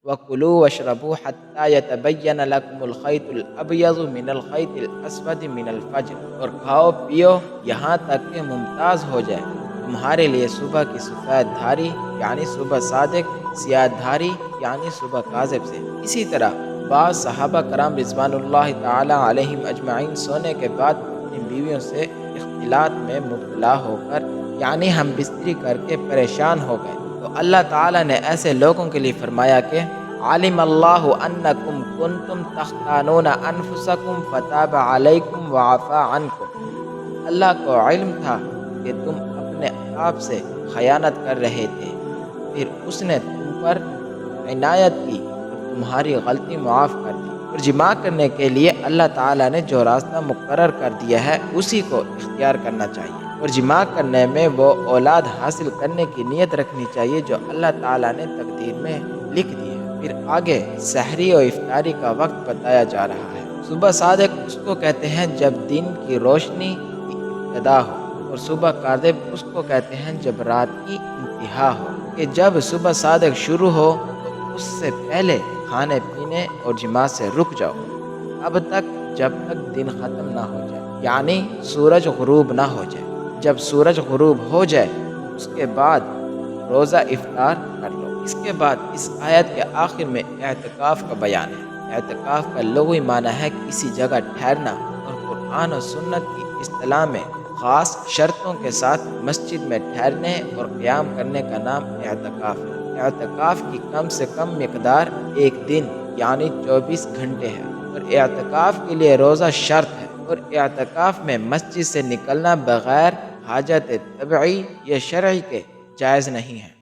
وَكُلُوا وَاشْرَبُوا حَتَّى يَتَبَيَّنَ لَكُمُ الْخَيْطُ الْأَبْيَضُ مِنَ الْخَيْطِ الْأَسْوَدِ مِنَ الْفَجْرِ، اور کھاؤ پیو یہاں تک کہ ممتاز ہو جائے تمہارے لیے صبح کی سفید دھاری یعنی صبح صادق، سیاہ دھاری یعنی صبح کاذب سے۔ اسی طرح بعض صحابہ کرام رضوان اللہ تعالی علیہم اجمعین سونے کے بعد اپنی بیویوں سے اختلاط میں مبتلا ہو کر یعنی ہم بستری کر کے پریشان ہو گئے، تو اللہ تعالیٰ نے ایسے لوگوں کے لیے فرمایا کہ عالم اللہ انکم کنتم تختانون انفسکم فتاب علیکم وعفا عنکم، اللہ کو علم تھا کہ تم اپنے آپ سے خیانت کر رہے تھے، پھر اس نے تم پر عنایت کی اور تمہاری غلطی معاف کر دی۔ اور جماع کرنے کے لیے اللہ تعالیٰ نے جو راستہ مقرر کر دیا ہے اسی کو اختیار کرنا چاہیے، اور جماع کرنے میں وہ اولاد حاصل کرنے کی نیت رکھنی چاہیے جو اللہ تعالیٰ نے تقدیر میں لکھ دی ہے۔ پھر آگے سحری اور افطاری کا وقت بتایا جا رہا ہے۔ صبح صادق اس کو کہتے ہیں جب دن کی روشنی کی ابتدا ہو، اور صبح کاذب اس کو کہتے ہیں جب رات کی انتہا ہو، کہ جب صبح صادق شروع ہو تو اس سے پہلے کھانے پینے اور جماع سے رک جاؤ اب تک جب تک دن ختم نہ ہو جائے، یعنی سورج غروب نہ ہو جائے۔ جب سورج غروب ہو جائے اس کے بعد روزہ افطار کر لو۔ اس کے بعد اس آیت کے آخر میں اعتکاف کا بیان ہے۔ اعتکاف کا لغوی معنی ہے کسی جگہ ٹھہرنا، اور قرآن و سنت کی اصطلاح میں خاص شرطوں کے ساتھ مسجد میں ٹھہرنے اور قیام کرنے کا نام اعتکاف ہے۔ اعتکاف کی کم سے کم مقدار ایک دن یعنی 24 گھنٹے ہے، اور اعتکاف کے لیے روزہ شرط ہے، اور اعتکاف میں مسجد سے نکلنا بغیر حاجت طبعی یا شرعی کے جائز نہیں ہے۔